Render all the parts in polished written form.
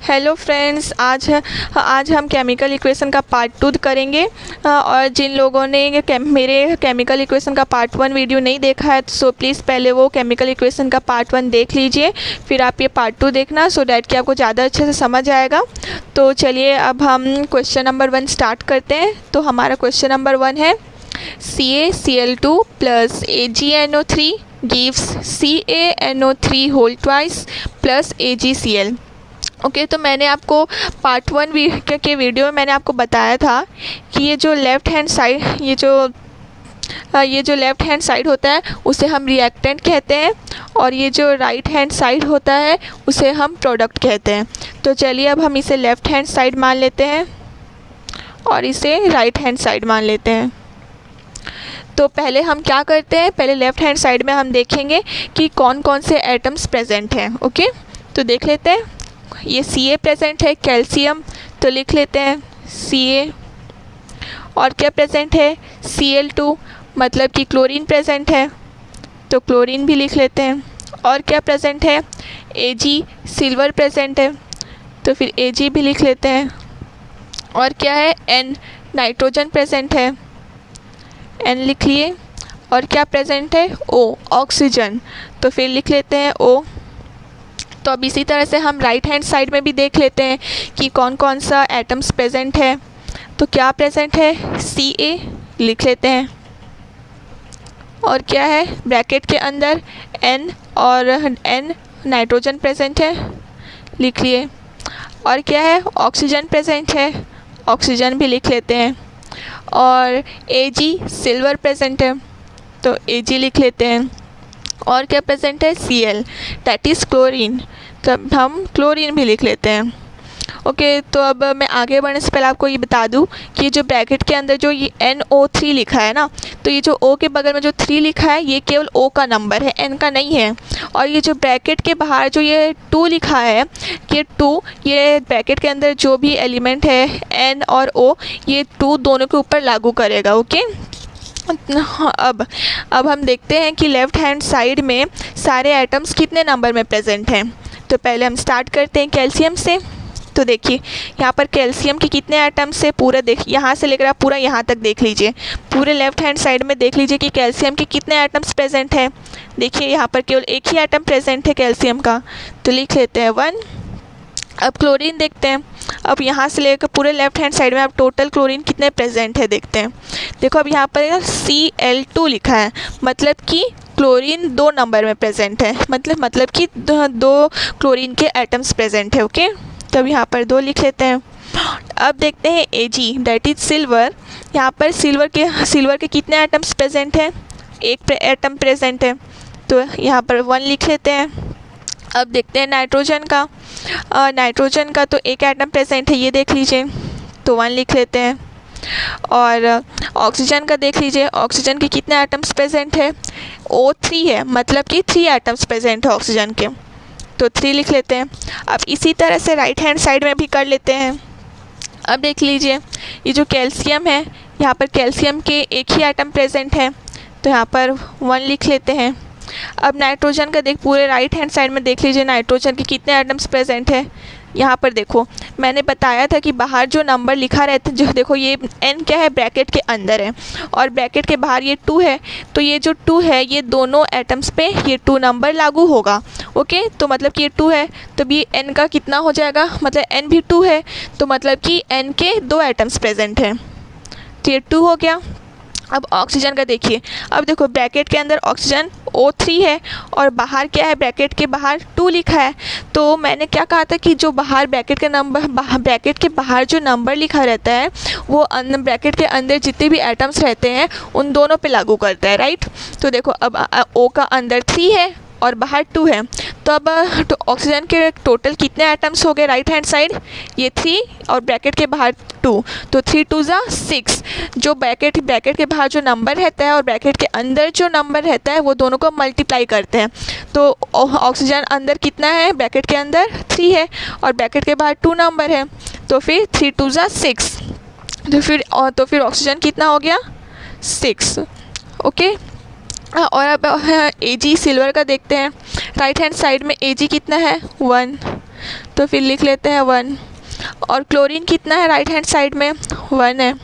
Hello friends, आज हम chemical equation का पार्ट 2 करेंगे। और जिन लोगों ने मेरे केमिकल इक्वेशन का पार्ट 1 वीडियो नहीं देखा है सो प्लीज़ पहले वो केमिकल इक्वेशन का पार्ट 1 देख लीजिए, फिर आप ये पार्ट 2 देखना सो डैट कि आपको ज़्यादा अच्छे से समझ आएगा। तो चलिए अब हम क्वेश्चन नंबर 1 स्टार्ट करते हैं। तो हमारा क्वेश्चन नंबर 1 है CaCl2 plus AgNO3 gives CaNO3 whole twice plus AgCl। Okay तो मैंने आपको पार्ट 1 के वीडियो में मैंने आपको बताया था कि ये जो लेफ़्ट हैंड साइड होता है उसे हम रिएक्टेंट कहते हैं और ये जो राइट हैंड साइड होता है उसे हम प्रोडक्ट कहते हैं। तो चलिए अब हम इसे लेफ़्ट हैंड साइड मान लेते हैं और इसे राइट हैंड साइड मान लेते हैं। तो पहले हम क्या करते हैं, पहले लेफ़्ट हैंड साइड में हम देखेंगे कि कौन कौन से एटम्स प्रेजेंट हैं। ओके तो देख लेते हैं। ये Ca प्रेजेंट है, कैल्शियम, तो लिख लेते हैं Ca। और क्या प्रेजेंट है, Cl2 मतलब कि क्लोरीन प्रेजेंट है, तो क्लोरीन भी लिख लेते हैं। और क्या प्रेजेंट है, Ag सिल्वर प्रेजेंट है, तो फिर Ag भी लिख लेते हैं। और क्या है, N नाइट्रोजन प्रेजेंट है, N लिख लिए। और क्या प्रेजेंट है, O ऑक्सीजन, तो फिर लिख लेते हैं O। तो अब इसी तरह से हम राइट हैंड साइड में भी देख लेते हैं कि कौन कौन सा एटम्स प्रेजेंट है। तो क्या प्रेजेंट है, Ca लिख लेते हैं। और क्या है, ब्रैकेट के अंदर N और N नाइट्रोजन प्रेजेंट है, लिख लिए। और क्या है, ऑक्सीजन प्रेजेंट है, ऑक्सीजन भी लिख लेते हैं। और Ag सिल्वर प्रेजेंट है, तो Ag लिख लेते हैं। और क्या प्रेजेंट है, Cl दैट इज़ क्लोरीन, तब हम क्लोरीन भी लिख लेते हैं। ओके तो अब मैं आगे बढ़ने से पहले आपको ये बता दूं कि जो ब्रैकेट के अंदर जो ये NO3 लिखा है ना, तो ये जो O के बगल में जो 3 लिखा है ये केवल O का नंबर है, N का नहीं है। और ये जो ब्रैकेट के बाहर जो ये 2 लिखा है, ये 2 ये ब्रैकेट के अंदर जो भी एलिमेंट है N और O ये 2 दोनों के ऊपर लागू करेगा। ओके अब हम देखते हैं कि लेफ़्ट हैंड साइड में सारे एटम्स कितने नंबर में प्रेजेंट हैं। तो पहले हम स्टार्ट करते हैं कैल्शियम से। तो देखिए यहाँ पर कैल्शियम के कितने एटम्स से पूरा यहाँ से लेकर आप पूरा यहाँ तक देख लीजिए, पूरे लेफ़्ट हैंड साइड में देख लीजिए कि कैल्शियम के कितने एटम्स प्रेजेंट हैं। देखिए यहाँ पर केवल एक ही एटम प्रेजेंट है कैल्शियम का, तो लिख लेते हैं 1। अब क्लोरीन देखते हैं। अब यहाँ से लेकर पूरे लेफ़्ट हैंड साइड में अब टोटल क्लोरीन कितने प्रेजेंट है देखते हैं। देखो अब यहाँ पर Cl2 लिखा है, मतलब कि क्लोरीन 2 नंबर में प्रेजेंट है, मतलब कि 2 क्लोरीन के एटम्स प्रेजेंट है। ओके तो अब यहाँ पर 2 लिख लेते हैं। अब देखते हैं Ag दैट इज़ सिल्वर। यहाँ पर सिल्वर के कितने एटम्स प्रेजेंट हैं, एक एटम प्रेजेंट है, तो यहाँ पर 1 लिख लेते हैं। अब देखते हैं नाइट्रोजन का तो एक एटम प्रेजेंट है, ये देख लीजिए, तो 1 लिख लेते हैं। और ऑक्सीजन का देख लीजिए, ऑक्सीजन के कितने एटम्स प्रेजेंट है, O3 है, मतलब कि 3 एटम्स प्रेजेंट है ऑक्सीजन के, तो 3 लिख लेते हैं। अब इसी तरह से राइट हैंड साइड में भी कर लेते हैं। अब देख लीजिए ये जो कैल्शियम है, यहाँ पर कैल्शियम के एक ही एटम प्रेजेंट है, तो यहाँ पर 1 लिख लेते हैं। अब नाइट्रोजन का पूरे राइट हैंड साइड में देख लीजिए नाइट्रोजन के कितने एटम्स प्रेजेंट है। यहाँ पर देखो मैंने बताया था कि बाहर जो नंबर लिखा रहता है, जो देखो ये N क्या है, ब्रैकेट के अंदर है और ब्रैकेट के बाहर ये 2 है, तो ये जो 2 है ये दोनों एटम्स पे ये 2 नंबर लागू होगा। ओके तो मतलब कि ये 2 है तो भी N का कितना हो जाएगा, मतलब N भी 2 है, तो मतलब कि N के 2 एटम्स प्रेजेंट हैं, तो ये 2 हो गया। अब ऑक्सीजन का देखिए, अब देखो ब्रैकेट के अंदर ऑक्सीजन O3 है और बाहर क्या है, ब्रैकेट के बाहर 2 लिखा है। तो मैंने क्या कहा था कि जो बाहर ब्रैकेट के बाहर जो नंबर लिखा रहता है वो ब्रैकेट के अंदर जितने भी एटम्स रहते हैं उन दोनों पे लागू करता है, राइट। तो देखो अब O का अंदर 3 है और बाहर 2 है, तो अब ऑक्सीजन के टोटल कितने एटम्स हो गए राइट हैंड साइड, ये 3 और ब्रैकेट के बाहर 2, तो 3 2 ज़ा 6। जो ब्रैकेट के बाहर जो नंबर रहता है और ब्रैकेट के अंदर जो नंबर रहता है वो दोनों को मल्टीप्लाई करते हैं, तो ऑक्सीजन अंदर कितना है, ब्रैकेट के अंदर 3 है और ब्रैकेट के बाहर 2 नंबर है, तो फिर 3 2 ज़ा 6, तो फिर ऑक्सीजन कितना हो गया, 6। ओके और अब Ag सिल्वर का देखते हैं। राइट हैंड साइड में Ag कितना है, 1। तो फिर लिख लेते हैं 1। और क्लोरीन कितना है राइट हैंड साइड में, 1 है,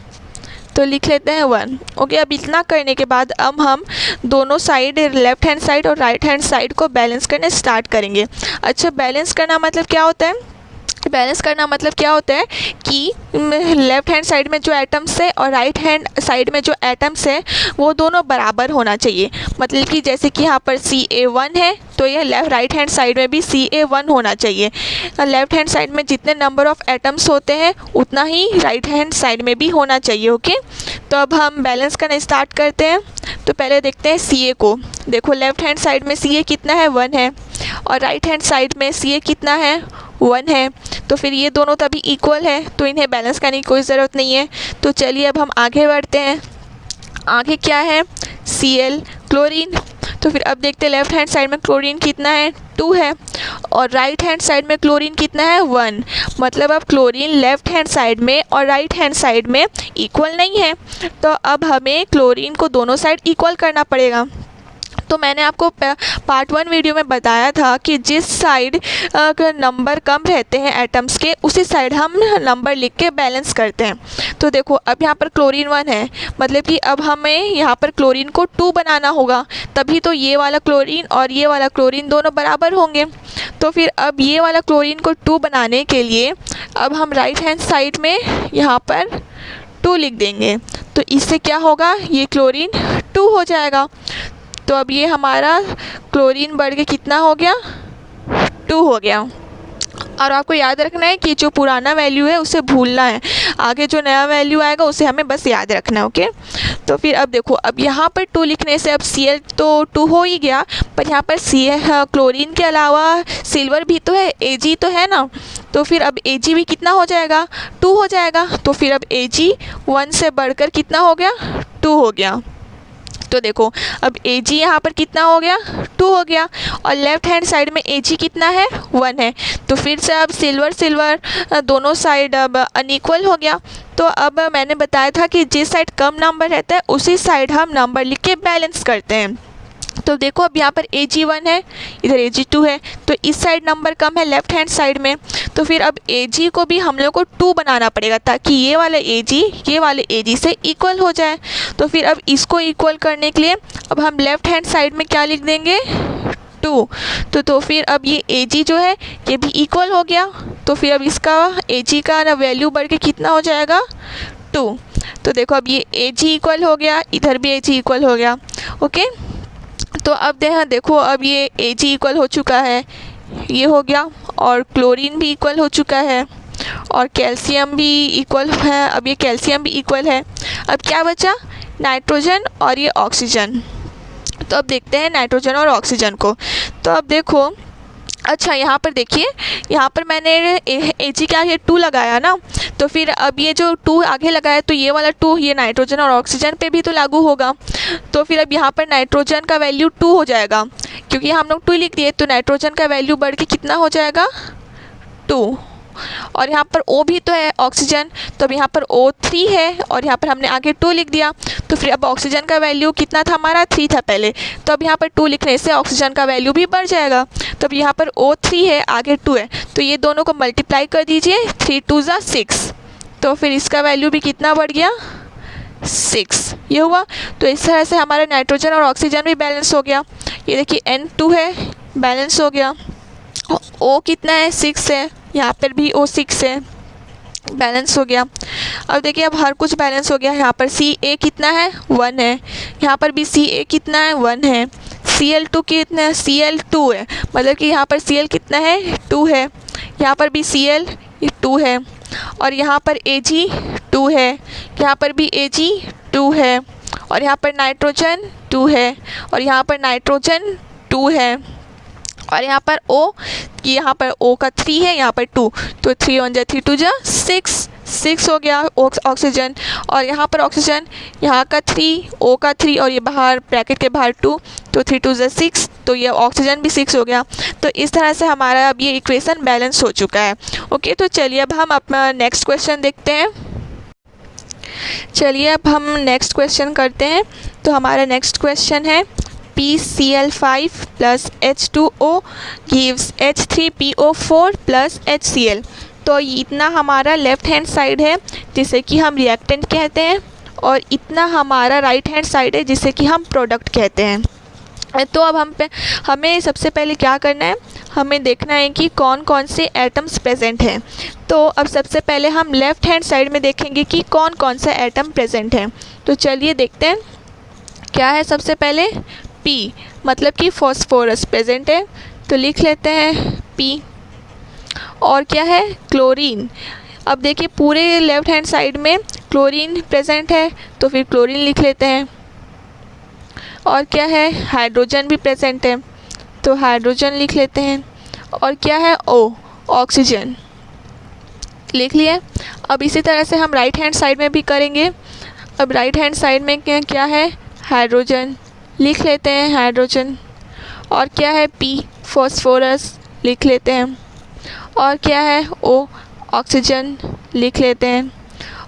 तो लिख लेते हैं 1। ओके, अब इतना करने के बाद अब हम दोनों साइड, लेफ़्ट हैंड साइड और राइट हैंड साइड को बैलेंस करने स्टार्ट करेंगे। अच्छा, बैलेंस करना मतलब क्या होता है? बैलेंस करना मतलब क्या होता है कि लेफ़्ट हैंड साइड में जो एटम्स है और राइट हैंड साइड में जो एटम्स है वो दोनों बराबर होना चाहिए। मतलब कि जैसे कि यहाँ पर Ca1 है तो ये राइट हैंड साइड में भी Ca1 होना चाहिए। लेफ़्ट हैंड साइड में जितने नंबर ऑफ़ एटम्स होते हैं उतना ही राइट हैंड साइड में भी होना चाहिए। ओके, तो अब हम बैलेंस करना स्टार्ट करते हैं। तो पहले देखते हैं Ca को। देखो, लेफ़्ट हैंड साइड में Ca कितना है, 1 है, और राइट हैंड साइड में Ca कितना है, 1 है। तो फिर ये दोनों तभी इक्वल है, तो इन्हें बैलेंस करने की कोई ज़रूरत नहीं है। तो चलिए अब हम आगे बढ़ते हैं। आगे क्या है, Cl, क्लोरीन। तो फिर अब देखते हैं लेफ़्ट हैंड साइड में क्लोरीन कितना है, 2 है, और राइट हैंड साइड में क्लोरीन कितना है, 1। मतलब अब क्लोरीन लेफ़्ट हैंड साइड में और राइट हैंड साइड में इक्वल नहीं है। तो अब हमें क्लोरीन को दोनों साइड इक्वल करना पड़ेगा। तो मैंने आपको पार्ट 1 वीडियो में बताया था कि जिस साइड नंबर कम रहते हैं एटम्स के, उसी साइड हम नंबर लिख के बैलेंस करते हैं। तो देखो, अब यहाँ पर क्लोरीन 1 है, मतलब कि अब हमें यहाँ पर क्लोरीन को 2 बनाना होगा, तभी तो ये वाला क्लोरीन और ये वाला क्लोरीन दोनों बराबर होंगे। तो फिर अब ये वाला क्लोरीन को 2 बनाने के लिए अब हम राइट हैंड साइड में यहाँ पर 2 लिख देंगे। तो इससे क्या होगा, ये क्लोरीन 2 हो जाएगा। तो अब ये हमारा क्लोरीन बढ़ के कितना हो गया, 2 हो गया। और आपको याद रखना है कि जो पुराना वैल्यू है उसे भूलना है, आगे जो नया वैल्यू आएगा उसे हमें बस याद रखना है। ओके, तो फिर अब देखो, अब यहाँ पर 2 लिखने से अब Cl तो 2 हो ही गया, पर यहाँ पर क्लोरीन के अलावा सिल्वर भी तो है, Ag तो है ना। तो फिर अब Ag भी कितना हो जाएगा, 2 हो जाएगा। तो फिर अब Ag 1 से बढ़कर कितना हो गया, 2 हो गया। तो देखो, अब Ag यहाँ पर कितना हो गया, 2 हो गया, और लेफ़्ट हैंड साइड में Ag कितना है, 1 है। तो फिर से अब सिल्वर दोनों साइड अब अनइक्वल हो गया। तो अब मैंने बताया था कि जिस साइड कम नंबर रहता है उसी साइड हम नंबर लिख के बैलेंस करते हैं। तो देखो, अब यहाँ पर Ag1 है, इधर Ag2 है, तो इस साइड नंबर कम है लेफ़्ट हैंड साइड में। तो फिर अब Ag को भी हम लोग को 2 बनाना पड़ेगा ताकि ये वाले Ag से इक्वल हो जाए। तो फिर अब इसको इक्वल करने के लिए अब हम लेफ़्ट हैंड साइड में क्या लिख देंगे, 2। तो फिर अब ये Ag जो है ये भी इक्वल हो गया। तो फिर अब इसका Ag का ना वैल्यू बढ़ के कितना हो जाएगा, 2। तो देखो, अब ये Ag इक्वल हो गया, इधर भी Ag इक्वल हो गया। ओके, तो अब देखो, अब ये Ag इक्वल हो चुका है, ये हो गया, और क्लोरीन भी इक्वल हो चुका है, और कैल्शियम भी इक्वल है। अब ये कैल्शियम भी इक्वल है। अब क्या बचा, नाइट्रोजन और ये ऑक्सीजन। तो अब देखते हैं नाइट्रोजन और ऑक्सीजन को। तो अब देखो, अच्छा यहाँ पर देखिए, यहाँ पर मैंने Ag के आगे 2 लगाया ना, तो फिर अब ये जो 2 आगे लगाया तो ये वाला 2 ये नाइट्रोजन और ऑक्सीजन पे भी तो लागू होगा। तो फिर अब यहाँ पर नाइट्रोजन का वैल्यू 2 हो जाएगा, क्योंकि हम लोग 2 लिख दिए, तो नाइट्रोजन का वैल्यू बढ़ के कितना हो जाएगा, 2। और यहाँ पर O भी तो है ऑक्सीजन, तो अब यहाँ पर O3 है, और यहाँ पर हमने आगे 2 लिख दिया। तो फिर अब ऑक्सीजन का वैल्यू कितना था, हमारा 3 था पहले, तो अब यहाँ पर 2 लिखने से ऑक्सीजन का वैल्यू भी बढ़ जाएगा। तो अब यहाँ पर O3 है, आगे 2 है, तो ये दोनों को मल्टीप्लाई कर दीजिए, 3 2 ज़ा 6। तो फिर इसका वैल्यू भी कितना बढ़ गया, 6, ये हुआ। तो इस तरह से हमारा नाइट्रोजन और ऑक्सीजन भी बैलेंस हो गया। ये देखिए N2 है, बैलेंस हो गया। O कितना है, 6 है, यहाँ पर भी O 6 है, बैलेंस हो गया। अब देखिए, अब हर कुछ बैलेंस हो गया। यहाँ पर Ca कितना है, 1 है, यहाँ पर भी Ca कितना है, 1 है। Cl2 कितना है, Cl2 है, मतलब कि यहाँ पर Cl कितना है, 2 है, यहाँ पर भी Cl 2 है, और यहाँ पर Ag 2 है, यहाँ पर भी Ag 2 है, और यहाँ पर नाइट्रोजन 2 है, और यहाँ पर नाइट्रोजन 2 है, और यहाँ पर O का 3 है, यहाँ पर 2, तो 3 1 जा 3 2 जा 6 हो गया ऑक्सीजन। और यहाँ पर ऑक्सीजन, यहाँ का 3, O का 3, और ये बाहर ब्रैकेट के बाहर 2, तो 3 2 जा 6, तो ये ऑक्सीजन भी 6 हो गया। तो इस तरह से हमारा अब ये इक्वेशन बैलेंस हो चुका है। ओके, तो चलिए अब हम अपना नेक्स्ट क्वेश्चन देखते हैं। चलिए अब हम नेक्स्ट क्वेश्चन करते हैं। तो हमारा नेक्स्ट क्वेश्चन है PCl5 plus H2O gives H3PO4 plus HCl। तो इतना हमारा लेफ़्ट हैंड साइड है जिसे कि हम रिएक्टेंट कहते हैं, और इतना हमारा राइट हैंड साइड है जिसे कि हम प्रोडक्ट कहते हैं। तो अब हमें सबसे पहले क्या करना है, हमें देखना है कि कौन कौन से एटम्स प्रेजेंट हैं। तो अब सबसे पहले हम लेफ़्ट हैंड साइड में देखेंगे कि कौन कौन सा एटम प्रेजेंट है। तो चलिए देखते हैं क्या है। सबसे पहले P मतलब कि फॉस्फोरस प्रेजेंट है, तो लिख लेते हैं P। और क्या है, क्लोरीन। अब देखिए पूरे लेफ़्ट हैंड साइड में क्लोरीन प्रेजेंट है, तो फिर क्लोरीन लिख लेते हैं। और क्या है, हाइड्रोजन भी प्रेजेंट है, तो हाइड्रोजन लिख लेते हैं। और क्या है, O, ऑक्सीजन लिख लिए। अब इसी तरह से हम राइट हैंड साइड में भी करेंगे। अब राइट हैंड साइड में क्या है, हाइड्रोजन लिख लेते हैं, हाइड्रोजन। और क्या है, P, फॉस्फोरस लिख लेते हैं। और क्या है, O, ऑक्सीजन लिख लेते हैं।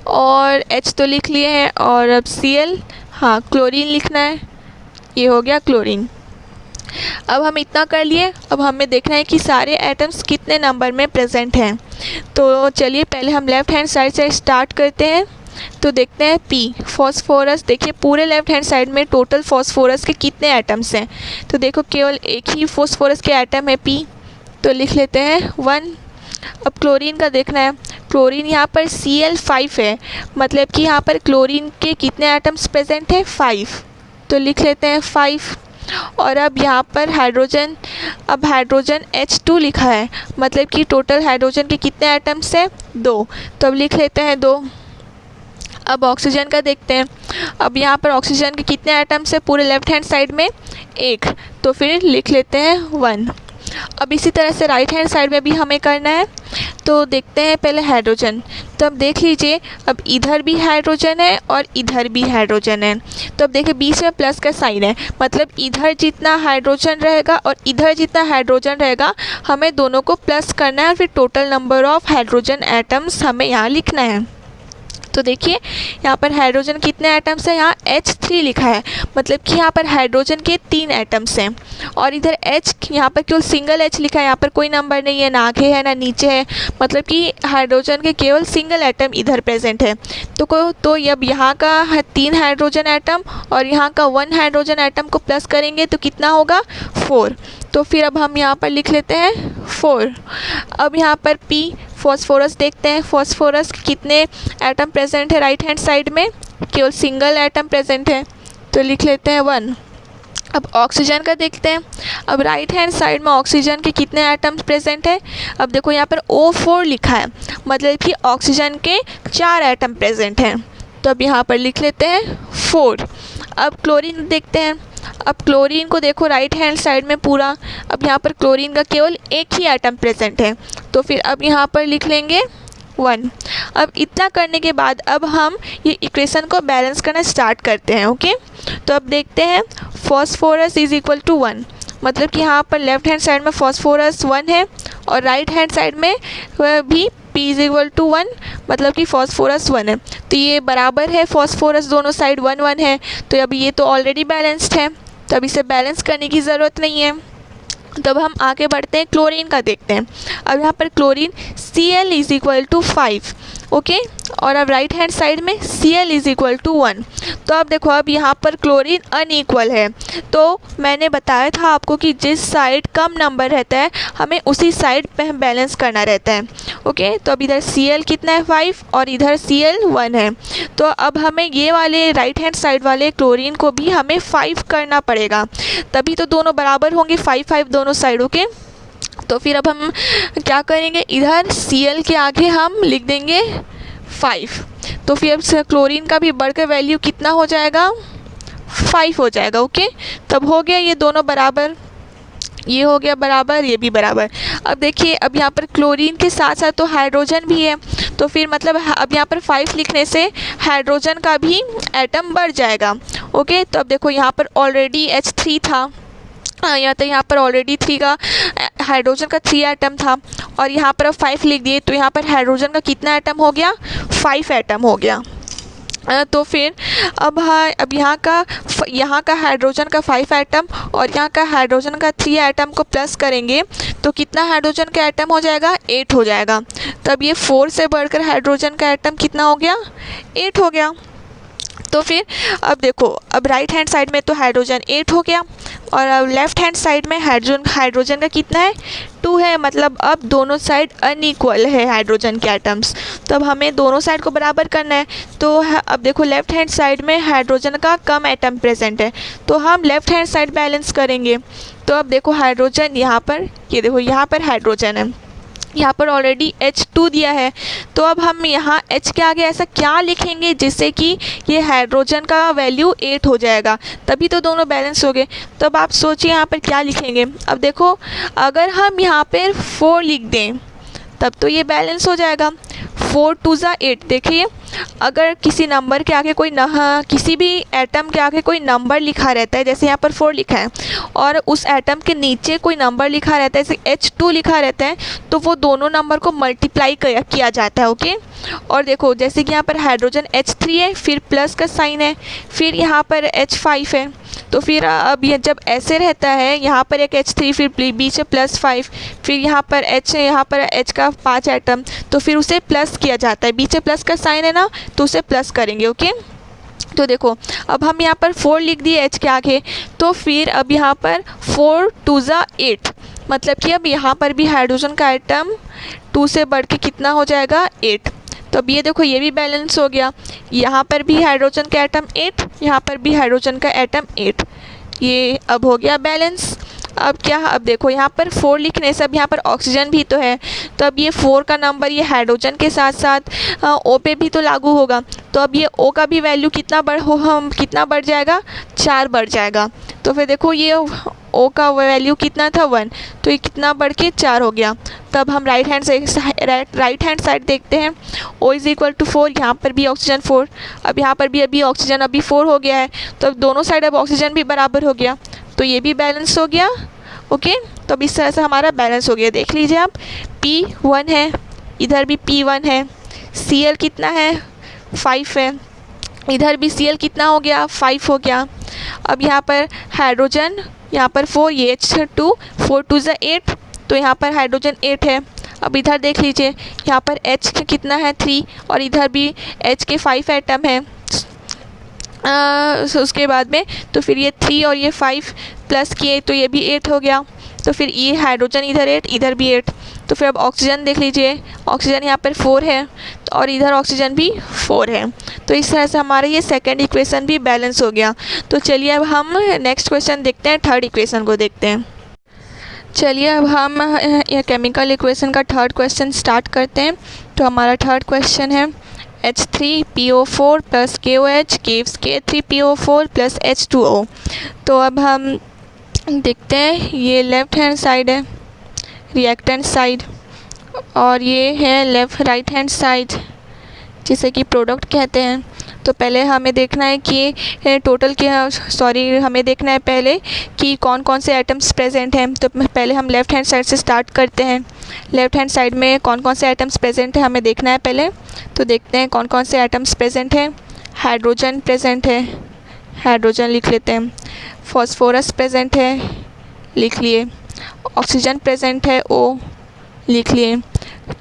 और H तो लिख लिए हैं, और अब Cl, हाँ क्लोरीन लिखना है, ये हो गया क्लोरीन। अब हम इतना कर लिए। अब हमें देखना है कि सारे एटम्स कितने नंबर में प्रेजेंट हैं। तो चलिए पहले हम लेफ़्ट हैंड साइड से स्टार्ट करते हैं। तो देखते हैं P, फॉस्फोरस। देखिए पूरे लेफ़्ट हैंड साइड में टोटल फॉस्फोरस के कितने एटम्स हैं। तो देखो केवल एक ही फॉस्फोरस के एटम है P, तो लिख लेते हैं 1। अब क्लोरीन का देखना है। क्लोरीन यहाँ पर Cl5 है, मतलब कि यहाँ पर क्लोरीन के कितने एटम्स प्रेजेंट है, 5, तो लिख लेते हैं 5। और अब यहाँ पर हाइड्रोजन, अब हाइड्रोजन H2 लिखा है, मतलब कि टोटल हाइड्रोजन के कितने एटम्स हैं, 2, तो अब लिख लेते हैं 2। अब ऑक्सीजन का देखते हैं। अब यहाँ पर ऑक्सीजन के कितने एटम्स हैं पूरे लेफ़्ट हैंड साइड में, 1, तो फिर लिख लेते हैं 1। अब इसी तरह से राइट हैंड साइड में भी हमें करना है। तो देखते हैं पहले हाइड्रोजन। तो अब देख लीजिए, अब इधर भी हाइड्रोजन है और इधर भी हाइड्रोजन है। तो अब देखिए बीच में प्लस का साइन है, मतलब इधर जितना हाइड्रोजन रहेगा और इधर जितना हाइड्रोजन रहेगा, हमें दोनों को प्लस करना है और फिर total number of hydrogen atoms हमें यहाँ लिखना है। तो देखिए यहाँ पर हाइड्रोजन कितने एटम्स हैं, यहाँ H3 लिखा है, मतलब कि यहाँ पर हाइड्रोजन के 3 एटम्स हैं। और इधर H, यहाँ पर केवल सिंगल H लिखा है, यहाँ पर कोई नंबर नहीं है, ना आगे है ना नीचे है, मतलब कि हाइड्रोजन के केवल सिंगल एटम इधर प्रेजेंट है। तो अब यहाँ का 3 हाइड्रोजन एटम और यहाँ का 1 हाइड्रोजन एटम को प्लस करेंगे तो कितना होगा, 4। तो फिर अब हम यहाँ पर लिख लेते हैं 4। अब यहाँ पर P, फॉस्फोरस देखते हैं। फॉस्फोरस कितने एटम प्रेजेंट है राइट हैंड साइड में, केवल सिंगल एटम प्रेजेंट है, तो लिख लेते हैं 1। अब ऑक्सीजन का देखते हैं। अब राइट हैंड साइड में ऑक्सीजन के कितने एटम्स प्रेजेंट है। अब देखो यहाँ पर O4 लिखा है, मतलब कि ऑक्सीजन के 4 एटम प्रेजेंट हैं, तो अब यहाँ पर लिख लेते हैं 4। अब क्लोरीन देखते हैं। अब क्लोरीन को देखो राइट हैंड साइड में पूरा, अब यहाँ पर क्लोरीन का केवल एक ही एटम प्रेजेंट है, तो फिर अब यहाँ पर लिख लेंगे 1। अब इतना करने के बाद अब हम ये इक्वेशन को बैलेंस करना स्टार्ट करते हैं। ओके, तो अब देखते हैं फॉस्फोरस इज इक्वल टू 1, मतलब कि यहाँ पर लेफ़्ट हैंड साइड में फॉस्फोरस 1 है और राइट हैंड साइड में भी P इज इक्वल टू 1, मतलब कि फॉस्फोरस 1 है, तो ये बराबर है, फॉस्फोरस दोनों साइड 1 1 है, तो अब ये तो ऑलरेडी बैलेंस्ड है, तो अब इसे बैलेंस करने की ज़रूरत नहीं है। तब हम आगे बढ़ते हैं, क्लोरीन का देखते हैं। अब यहाँ पर chlorine Cl is equal to 5, okay, और अब राइट हैंड साइड में Cl इज इक्वल टू 1। तो अब देखो अब यहाँ पर क्लोरीन अनइक्वल है, तो मैंने बताया था आपको कि जिस साइड कम नंबर रहता है हमें उसी साइड पे हम बैलेंस करना रहता है। ओके, तो अब इधर Cl कितना है, 5, और इधर Cl 1 है, तो अब हमें ये वाले राइट हैंड साइड वाले क्लोरीन को भी हमें 5 करना पड़ेगा, तभी तो दोनों बराबर होंगे, 5 5 दोनों साइडों के। तो फिर अब हम क्या करेंगे, इधर Cl के आगे हम लिख देंगे 5, तो फिर अब क्लोरीन का भी बढ़कर वैल्यू कितना हो जाएगा, 5 हो जाएगा। ओके, तब हो गया ये दोनों बराबर, ये हो गया बराबर, ये भी बराबर। अब देखिए अब यहाँ पर क्लोरीन के साथ साथ तो हाइड्रोजन भी है, तो फिर मतलब अब यहाँ पर 5 लिखने से हाइड्रोजन का भी एटम बढ़ जाएगा। ओके, तो अब देखो यहाँ पर ऑलरेडी H3 था, यहाँ पर ऑलरेडी 3 का हाइड्रोजन का 3 एटम था, और यहाँ पर अब 5 लिख दिए, तो यहाँ पर हाइड्रोजन का कितना एटम हो गया, 5 एटम हो गया। तो फिर अब यहाँ का हाइड्रोजन का 5 एटम और यहाँ का हाइड्रोजन का 3 एटम को प्लस करेंगे तो कितना हाइड्रोजन का एटम हो जाएगा, 8 हो जाएगा। तब ये 4 से बढ़कर हाइड्रोजन का एटम कितना हो गया, 8 हो गया। तो फिर अब देखो, अब राइट हैंड साइड में तो हाइड्रोजन 8 हो गया और अब लेफ़्ट हैंड साइड में हाइड्रोजन का कितना है, 2 है। मतलब अब दोनों साइड अनइक्वल है हाइड्रोजन के एटम्स। तो अब हमें दोनों साइड को बराबर करना है। तो अब देखो लेफ़्ट हैंड साइड में हाइड्रोजन का कम एटम प्रेजेंट है, तो हम लेफ़्ट हैंड साइड बैलेंस करेंगे। तो अब देखो हाइड्रोजन यहाँ पर, ये देखो यहाँ पर हाइड्रोजन है, यहाँ पर ऑलरेडी H2 दिया है। तो अब हम यहाँ H के आगे ऐसा क्या लिखेंगे जिससे कि ये हाइड्रोजन का वैल्यू 8 हो जाएगा, तभी तो दोनों बैलेंस हो गए। तो अब आप सोचिए यहाँ पर क्या लिखेंगे। अब देखो अगर हम यहाँ पर 4 लिख दें तब तो ये बैलेंस हो जाएगा। 4 2 ज़ा 8। देखिए अगर किसी नंबर के आगे किसी भी एटम के आगे कोई नंबर लिखा रहता है, जैसे यहाँ पर 4 लिखा है और उस एटम के नीचे कोई नंबर लिखा रहता है, जैसे H2 लिखा रहता है, तो वो दोनों नंबर को मल्टीप्लाई किया जाता है। ओके। और देखो जैसे कि यहाँ पर हाइड्रोजन H3 है, फिर प्लस का साइन है, फिर यहाँ पर H5 है। तो फिर अब ये जब ऐसे रहता है, यहाँ पर एक H3 फिर बीच में +5, फिर यहाँ पर H का 5 एटम, तो फिर उसे प्लस किया जाता है, बीच में प्लस का साइन है ना, तो उसे प्लस करेंगे। ओके। तो देखो अब हम यहाँ पर 4 लिख दिए H के आगे, तो फिर अब यहाँ पर 4 2 ज़ा 8, मतलब कि अब यहाँ पर भी हाइड्रोजन का आइटम 2 से बढ़ के कितना हो जाएगा, 8। तो अब ये देखो ये भी बैलेंस हो गया, यहाँ पर भी हाइड्रोजन का एटम 8, यहाँ पर भी हाइड्रोजन का एटम 8, ये अब हो गया बैलेंस। अब क्या, अब देखो यहाँ पर 4 लिखने से अब यहाँ पर ऑक्सीजन भी तो है, तो अब ये 4 का नंबर ये हाइड्रोजन के साथ साथ O पे भी तो लागू होगा। तो अब ये O का भी वैल्यू कितना बढ़ जाएगा, 4 बढ़ जाएगा। तो फिर देखो ये O का वैल्यू कितना था, 1, तो ये कितना बढ़ के 4 हो गया। तब हम राइट हैंड साइड देखते हैं। O इज़ इक्वल टू 4, यहाँ पर भी ऑक्सीजन 4, अब यहाँ पर भी अभी ऑक्सीजन अभी 4 हो गया है, तो अब दोनों साइड अब ऑक्सीजन भी बराबर हो गया, तो ये भी बैलेंस हो गया। ओके। तो अब इस तरह से हमारा बैलेंस हो गया। देख लीजिए आप, P1 है, इधर भी P1 है, Cl कितना है, 5 है, इधर भी Cl कितना हो गया, 5 हो गया। अब यहाँ पर हाइड्रोजन, यहाँ पर 4, ये H2, 4 2 ज़ा 8, तो यहाँ पर हाइड्रोजन 8 है। अब इधर देख लीजिए, यहाँ पर H कितना है, 3, और इधर भी H के 5 एटम है। उसके बाद में तो फिर ये 3 और ये 5 प्लस किए तो ये भी 8 हो गया। तो फिर ये हाइड्रोजन इधर 8, इधर भी 8। तो फिर अब ऑक्सीजन देख लीजिए, ऑक्सीजन यहाँ पर 4 है और इधर ऑक्सीजन भी 4 है। तो इस तरह से हमारा ये सेकंड इक्वेशन भी बैलेंस हो गया। तो चलिए अब हम नेक्स्ट क्वेश्चन देखते हैं, थर्ड इक्वेशन को देखते हैं। चलिए अब हम यह केमिकल इक्वेशन का थर्ड क्वेश्चन स्टार्ट करते हैं। तो हमारा थर्ड क्वेश्चन है H3PO4 + KOH gives K3PO4 + H2O। तो अब हम देखते हैं, ये लेफ़्ट हैंड साइड है रिएक्टेंट साइड और ये है राइट हैंड साइड जिसे कि प्रोडक्ट कहते हैं। तो पहले हमें देखना है कि हमें देखना है पहले कि कौन कौन से एटम्स प्रेजेंट हैं। तो पहले हम लेफ़्ट हैंड साइड से स्टार्ट करते हैं। लेफ़्ट हैंड साइड में कौन कौन से एटम्स प्रेजेंट है हमें देखना है पहले। तो देखते हैं कौन कौन से एटम्स प्रेजेंट हैं। हाइड्रोजन प्रेजेंट है, हाइड्रोजन लिख लेते हैं। फॉस्फोरस प्रेजेंट है, लिख लिए। ऑक्सीजन प्रेजेंट है, O, लिख लिए।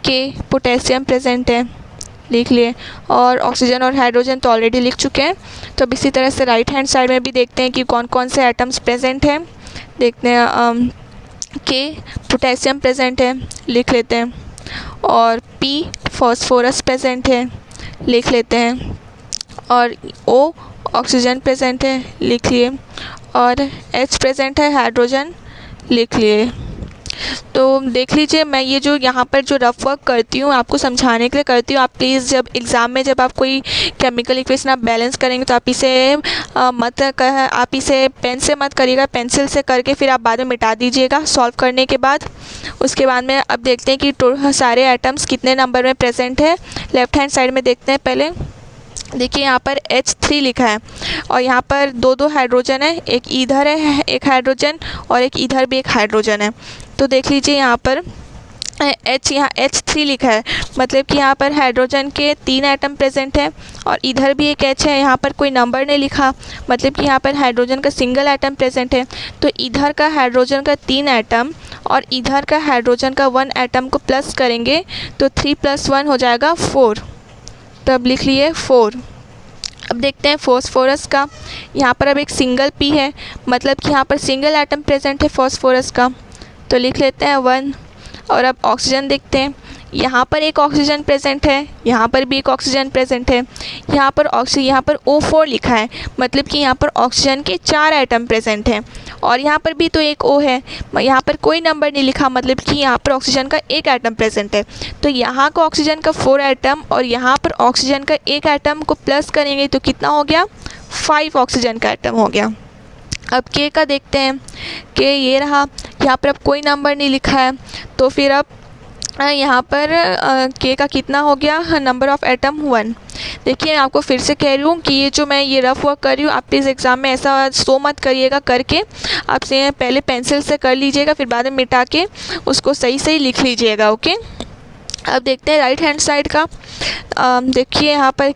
K, पोटेशियम प्रेजेंट है, लिख लिए। और ऑक्सीजन और हाइड्रोजन तो ऑलरेडी लिख चुके हैं। तो अब इसी तरह से राइट हैंड साइड में भी देखते हैं कि कौन कौन से एटम्स प्रेजेंट हैं। देखते हैं, K, पोटेशियम प्रेजेंट है, लिख लेते हैं। और P, फॉस्फोरस प्रेजेंट है, लिख लेते हैं। और O, ऑक्सीजन प्रेजेंट है, लिख लिए। और H प्रेजेंट है, हाइड्रोजन, लिख लिए। तो देख लीजिए, मैं ये जो यहाँ पर जो रफ वर्क करती हूँ आपको समझाने के लिए करती हूँ। आप प्लीज़ जब एग्ज़ाम में जब आप कोई केमिकल इक्वेशन आप बैलेंस करेंगे तो आप इसे पेन से मत करिएगा, पेंसिल से करके फिर आप बाद में मिटा दीजिएगा सॉल्व करने के बाद। उसके बाद में अब देखते हैं कि सारे आइटम्स कितने नंबर में प्रेजेंट है। लेफ़्ट हैंड साइड में देखते हैं पहले। देखिए यहाँ पर H3 लिखा है और यहाँ पर दो हाइड्रोजन है, एक इधर है एक हाइड्रोजन और एक इधर भी एक हाइड्रोजन है। तो देख लीजिए यहाँ पर H यहाँ H3 लिखा है, मतलब कि यहाँ पर हाइड्रोजन के 3 एटम प्रेजेंट हैं और इधर भी एक H है, यहाँ पर कोई नंबर नहीं लिखा, मतलब कि यहाँ पर हाइड्रोजन का सिंगल एटम प्रेजेंट है। तो इधर का हाइड्रोजन का 3 एटम और इधर का हाइड्रोजन का 1 एटम को प्लस करेंगे तो 3 + 1 हो जाएगा 4। तो अब लिख लिए 4। अब देखते हैं फॉस्फोरस का। यहाँ पर अब एक सिंगल P है, मतलब कि यहाँ पर सिंगल एटम प्रेजेंट है फॉस्फोरस का, तो लिख लेते हैं 1। और अब ऑक्सीजन देखते हैं, यहाँ पर एक ऑक्सीजन प्रेजेंट है, यहाँ पर भी एक ऑक्सीजन प्रेजेंट है, यहाँ पर O4 लिखा है, मतलब कि यहाँ पर ऑक्सीजन के 4 एटम प्रेजेंट हैं और यहाँ पर भी तो एक O है, यहाँ पर कोई नंबर नहीं लिखा, मतलब कि यहाँ पर ऑक्सीजन का 1 एटम प्रेजेंट है। तो यहाँ का ऑक्सीजन का 4 एटम और यहाँ पर ऑक्सीजन का 1 एटम को प्लस करेंगे तो कितना हो गया, 5 ऑक्सीजन का एटम हो गया। अब के का देखते हैं, के ये रहा, यहाँ पर अब कोई नंबर नहीं लिखा है, तो फिर अब यहाँ पर के का कितना हो गया, नंबर ऑफ़ एटम 1। देखिए आपको फिर से कह रही हूँ कि ये जो मैं ये रफ वर्क कर रही हूँ, आप प्लीज़ एग्ज़ाम में ऐसा सो मत करिएगा, करके आपसे पहले पेंसिल से कर लीजिएगा, फिर बाद में मिटा के उसको सही सही लिख लीजिएगा। ओके, अब देखते हैं राइट हैंड साइड का। देखिए यहाँ पर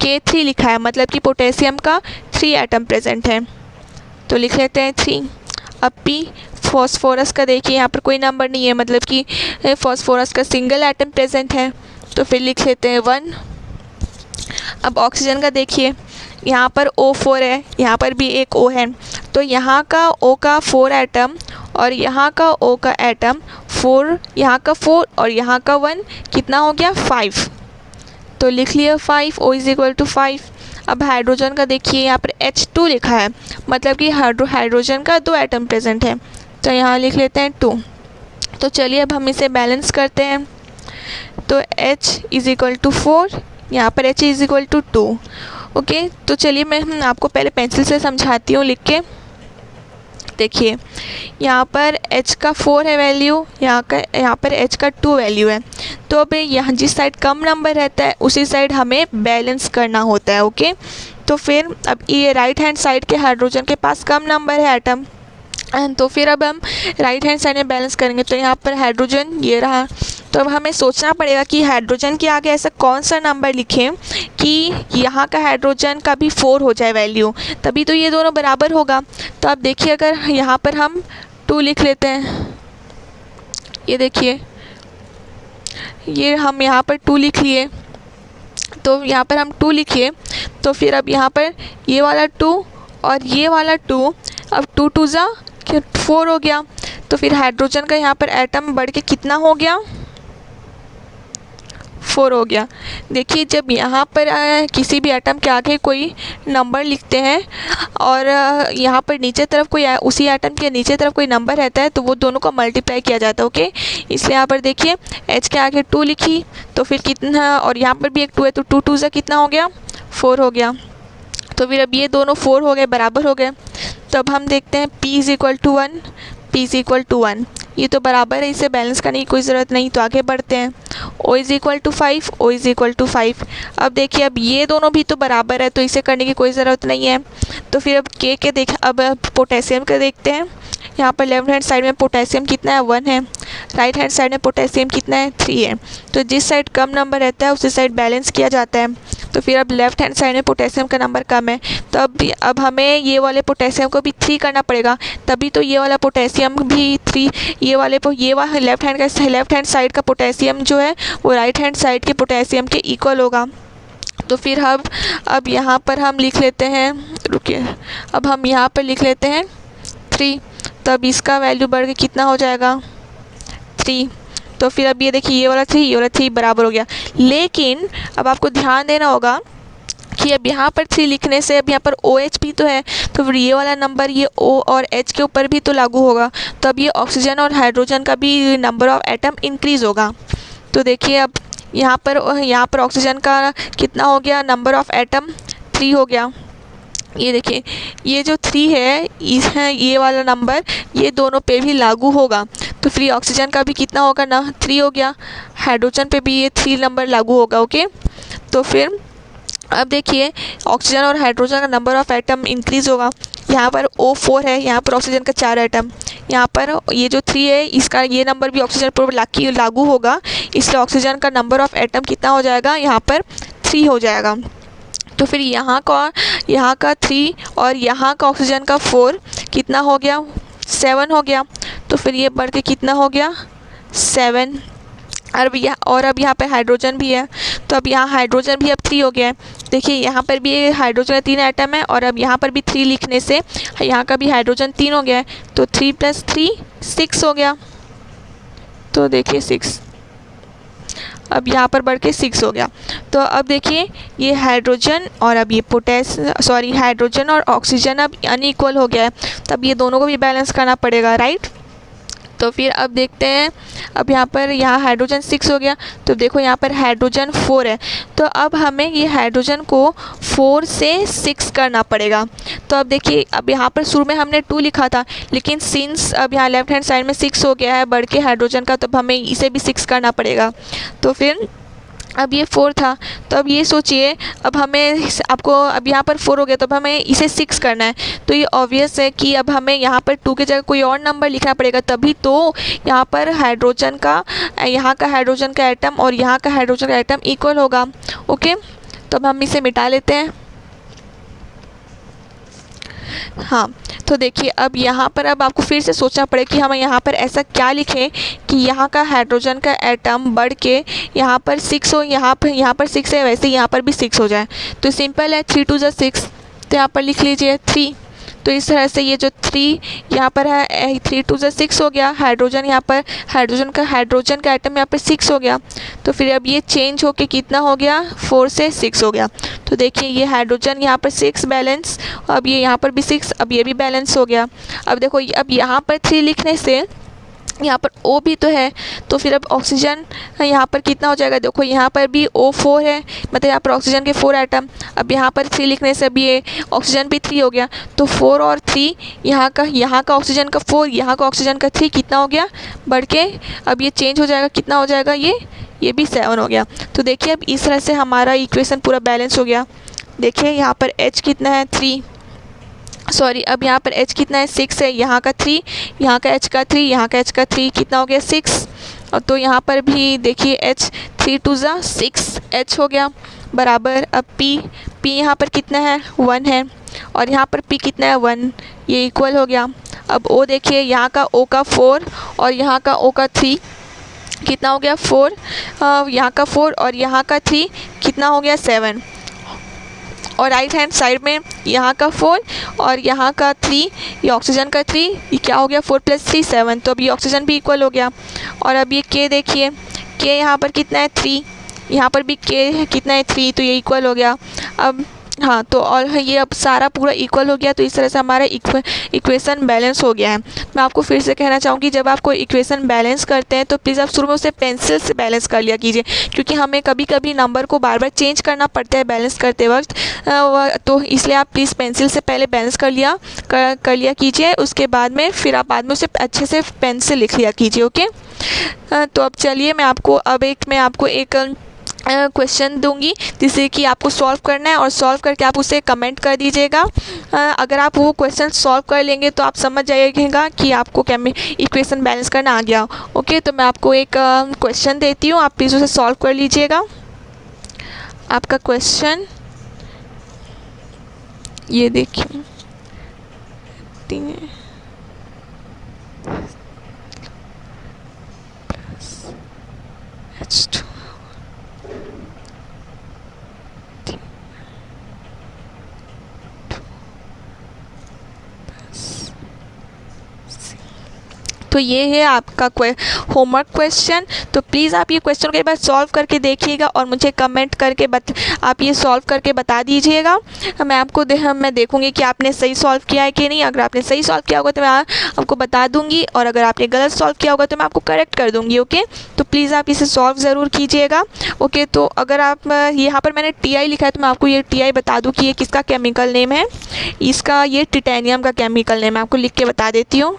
K3 लिखा है, मतलब कि पोटेशियम का 3 एटम प्रेजेंट है, तो लिख लेते हैं 3। अब P फॉस्फोरस का देखिए, यहाँ पर कोई नंबर नहीं है, मतलब कि फॉस्फोरस का सिंगल एटम प्रेजेंट है, तो फिर लिख लेते हैं 1। अब ऑक्सीजन का देखिए, यहाँ पर O4 है, यहाँ पर भी एक O है, तो यहाँ का O का 4 एटम और यहाँ का O का एटम 4, यहाँ का 4 और यहाँ का 1, कितना हो गया 5, तो लिख लिया 5, O = 5। अब हाइड्रोजन का देखिए, यहाँ पर H2 लिखा है, मतलब कि हाइड्रोजन का 2 एटम प्रेजेंट है, तो यहाँ लिख लेते हैं 2। तो चलिए अब हम इसे बैलेंस करते हैं, तो H = 4, यहाँ पर H = 2। ओके, तो चलिए मैं आपको पहले पेंसिल से समझाती हूँ लिख के। देखिए यहाँ पर H का 4 है वैल्यू, यहाँ पर H का 2 वैल्यू है, तो अब यहाँ जिस साइड कम नंबर रहता है उसी साइड हमें बैलेंस करना होता है। ओके, तो फिर अब ये राइट हैंड साइड के हाइड्रोजन के पास कम नंबर है एटम, तो फिर अब हम राइट हैंड साइड में बैलेंस करेंगे, तो यहाँ पर हाइड्रोजन ये रहा, तो अब हमें सोचना पड़ेगा कि हाइड्रोजन के आगे ऐसा कौन सा नंबर लिखें कि यहाँ का हाइड्रोजन का भी 4 हो जाए वैल्यू, तभी तो ये दोनों बराबर होगा। तो अब देखिए अगर यहाँ पर हम 2 लिख लेते हैं, ये देखिए ये हम यहाँ पर 2 लिख लिए, तो यहाँ पर हम 2 लिखिए, तो फिर अब यहाँ पर ये वाला 2 और ये वाला 2, अब 2 × 2 = 4 हो गया, तो फिर हाइड्रोजन का यहाँ पर एटम बढ़ के कितना हो गया, 4 हो गया। देखिए जब यहाँ पर किसी भी एटम के आगे कोई नंबर लिखते हैं और यहाँ पर नीचे तरफ कोई उसी एटम के नीचे तरफ कोई नंबर रहता है, तो वो दोनों को मल्टीप्लाई किया जाता है। ओके, इसलिए यहाँ पर देखिए H के आगे 2 लिखी, तो फिर कितना, और यहाँ पर भी एक 2 है, तो 2 × 2 = कितना हो गया, 4 हो गया। तो फिर अब ये दोनों 4 हो गए, बराबर हो गए। तो अब हम देखते हैं P = 1, P = 1, ये तो बराबर है, इसे बैलेंस करने की कोई ज़रूरत नहीं, तो आगे बढ़ते हैं। O = 5, O = 5। अब देखिए अब ये दोनों भी तो बराबर है, तो इसे करने की कोई ज़रूरत नहीं है। तो फिर अब अब पोटेशियम का देखते हैं। यहाँ पर लेफ्ट हैंड साइड में पोटेशियम कितना है, 1 है, राइट हैंड साइड में पोटेशियम कितना है, 3 है। तो जिस साइड कम नंबर रहता है उसी साइड बैलेंस किया जाता है। तो फिर अब लेफ्ट हैंड साइड में पोटेशियम का नंबर कम है, तो अब हमें ये वाले पोटेशियम को भी 3 करना पड़ेगा, तभी तो ये वाला पोटेशियम भी 3, लेफ्ट हैंड साइड का पोटेशियम जो है वो राइट हैंड साइड के पोटेशियम के इक्वल होगा। तो फिर अब यहाँ पर हम लिख लेते हैं, रुकिए, अब हम यहाँ पर लिख लेते हैं 3, तो अब इसका वैल्यू बढ़ के कितना हो जाएगा, 3। तो फिर अब ये देखिए ये वाला 3 बराबर हो गया। लेकिन अब आपको ध्यान देना होगा कि अब यहाँ पर 3 लिखने से अब यहाँ पर OH भी तो है, तो फिर ये वाला नंबर ये O और H के ऊपर भी तो लागू होगा, तो अब ये ऑक्सीजन और हाइड्रोजन का भी नंबर ऑफ एटम इंक्रीज़ होगा। तो देखिए अब यहाँ पर ऑक्सीजन का कितना हो गया, नंबर ऑफ़ एटम 3 हो गया। ये देखिए ये जो 3 है ये वाला नंबर ये दोनों पे भी लागू होगा, तो फिर ऑक्सीजन का भी कितना होगा ना, 3 हो गया, हाइड्रोजन पे भी ये 3 नंबर लागू होगा। ओके, तो फिर अब देखिए ऑक्सीजन और हाइड्रोजन का नंबर ऑफ़ एटम इंक्रीज़ होगा, यहाँ पर O4 है, यहाँ पर ऑक्सीजन का 4 एटम, यहाँ पर ये जो 3 है इसका ये नंबर भी ऑक्सीजन पर लागू होगा, इसलिए ऑक्सीजन का नंबर ऑफ़ एटम कितना हो जाएगा, यहाँ पर 3 हो जाएगा। तो फिर यहाँ का 3 और यहाँ का ऑक्सीजन का 4 कितना हो गया, 7 हो गया। तो फिर ये बढ़ के कितना हो गया, 7। अब यहाँ पे हाइड्रोजन भी है, तो अब यहाँ हाइड्रोजन भी अब 3 हो गया है। देखिए यहाँ पर भी हाइड्रोजन का 3 एटम है और अब यहाँ पर भी 3 लिखने से यहाँ का भी हाइड्रोजन 3 हो गया है, तो 3 + 3 6 हो गया। तो देखिए 6, अब यहाँ पर बढ़ के 6 हो गया। तो अब देखिए ये हाइड्रोजन और अब ये हाइड्रोजन और ऑक्सीजन अब अनइक्वल हो गया है, तब ये दोनों को भी बैलेंस करना पड़ेगा, राइट। तो फिर अब देखते हैं, अब यहाँ हाइड्रोजन 6 हो गया, तो देखो यहाँ पर हाइड्रोजन 4 है, तो अब हमें ये हाइड्रोजन को 4 से 6 करना पड़ेगा। तो अब देखिए, अब यहाँ पर शुरू में हमने 2 लिखा था, लेकिन सिंस अब यहाँ लेफ्ट हैंड साइड में 6 हो गया है बढ़ के हाइड्रोजन का, तब हमें इसे भी 6 करना पड़ेगा। तो फिर अब ये 4 था, तो अब ये सोचिए, अब अब यहाँ पर 4 हो गया, तो अब हमें इसे 6 करना है। तो ये ऑब्वियस है कि अब हमें यहाँ पर 2 की जगह कोई और नंबर लिखना पड़ेगा, तभी तो यहाँ का हाइड्रोजन का एटम और यहाँ का हाइड्रोजन का एटम इक्वल होगा। ओके, तो अब हम इसे मिटा लेते हैं। हाँ, तो देखिए अब यहाँ पर अब आपको फिर से सोचना पड़ेगा कि हम यहाँ पर ऐसा क्या लिखें कि यहाँ का हाइड्रोजन का एटम बढ़ के यहाँ पर 6 हो, यहाँ पर 6 है, वैसे यहाँ पर भी 6 हो जाए। तो सिंपल है, 3 × 2 = 6, तो यहाँ पर लिख लीजिए 3। तो इस तरह से ये जो 3 यहाँ पर है, 3 × 2 = 6 हो गया। हाइड्रोजन हाइड्रोजन का एटम यहाँ पर 6 हो गया। तो फिर अब ये चेंज होके कितना हो गया, 4 से 6 हो गया। तो देखिए ये हाइड्रोजन यहाँ पर 6 बैलेंस, अब ये यहाँ पर भी 6, अब ये भी बैलेंस हो गया। अब देखो अब यहाँ पर 3 लिखने से यहाँ पर O भी तो है, तो फिर अब ऑक्सीजन यहाँ पर कितना हो जाएगा, देखो यहाँ पर भी O4 है, मतलब यहाँ पर ऑक्सीजन के 4 एटम। अब यहाँ पर 3 लिखने से अब ये ऑक्सीजन भी 3 हो गया, तो 4 और 3 यहाँ का ऑक्सीजन का 4, यहाँ का ऑक्सीजन का 3 कितना हो गया, बढ़ के अब ये चेंज हो जाएगा, कितना हो जाएगा, ये भी 7 हो गया। तो देखिए अब इस तरह से हमारा इक्वेशन पूरा बैलेंस हो गया। देखिए यहाँ पर H कितना है, 3, अब यहाँ पर H कितना है, 6 है, यहाँ का 3, यहाँ का H का 3, यहाँ का H का 3 कितना हो गया, 6। और तो यहाँ पर भी देखिए H 3 × 2 = 6 H हो गया बराबर। अब P यहाँ पर कितना है, 1 है, और यहाँ पर P कितना है, 1, ये इक्वल हो गया। अब O देखिए, यहाँ का O का 4 और यहाँ का O का 3 कितना हो गया, 4, यहाँ का 4 और यहाँ का 3 कितना हो गया, 7। और राइट हैंड साइड में यहाँ का 4 और यहाँ का 3, ये ऑक्सीजन का 3, ये क्या हो गया, 4 + 3 7। तो अब ये ऑक्सीजन भी इक्वल हो गया। और अब ये K देखिए, K यहाँ पर कितना है, 3, यहाँ पर भी K कितना है, 3, तो ये इक्वल हो गया। अब हाँ, तो और ये अब सारा पूरा इक्वल हो गया। तो इस तरह से हमारा इक्वेशन बैलेंस हो गया है। मैं आपको फिर से कहना चाहूँगी, जब आप कोई इक्वेशन बैलेंस करते हैं तो प्लीज़ आप शुरू में उसे पेंसिल से बैलेंस कर लिया कीजिए, क्योंकि हमें कभी कभी नंबर को बार बार चेंज करना पड़ता है बैलेंस करते वक्त। तो इसलिए आप प्लीज़ पेंसिल से पहले बैलेंस कर लिया कीजिए, उसके बाद में फिर आप बाद में उसे अच्छे से पेन से लिख लिया कीजिए। ओके, तो अब चलिए मैं आपको एक क्वेश्चन दूंगी, जिसे कि आपको सॉल्व करना है, और सॉल्व करके आप उसे कमेंट कर दीजिएगा। अगर आप वो क्वेश्चन सॉल्व कर लेंगे तो आप समझ जाइएगा कि आपको इक्वेशन बैलेंस करना आ गया। ओके, तो मैं आपको एक क्वेश्चन देती हूँ, आप प्लीज़ उसे सॉल्व कर लीजिएगा। आपका क्वेश्चन ये देखिए, H2 तो ये है आपका होमवर्क क्वेश्चन। तो प्लीज़ आप ये क्वेश्चन को एक बार सॉल्व करके देखिएगा और मुझे कमेंट करके आप ये सॉल्व करके बता दीजिएगा। मैं देखूँगी कि आपने सही सॉल्व किया है कि नहीं। अगर आपने सही सॉल्व किया होगा तो मैं आपको बता दूँगी, और अगर आपने गलत सॉल्व किया होगा तो मैं आपको करेक्ट कर दूँगी। ओके, तो प्लीज़ आप इसे सॉल्व ज़रूर कीजिएगा। ओके, तो अगर आप यहाँ पर मैंने TI लिखा है तो मैं आपको ये TI बता दूँ कि ये किसका केमिकल नेम है। इसका ये टिटेनियम का केमिकल नेम है, आपको लिख के बता देती हूँ।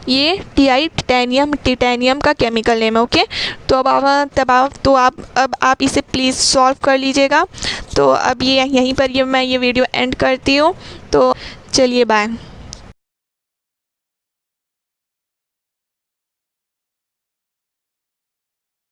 ये टिटेनियम का केमिकल नेम है। ओके, तो अब आप इसे प्लीज़ सॉल्व कर लीजिएगा। तो अब ये यहीं पर मैं ये वीडियो एंड करती हूँ। तो चलिए बाय।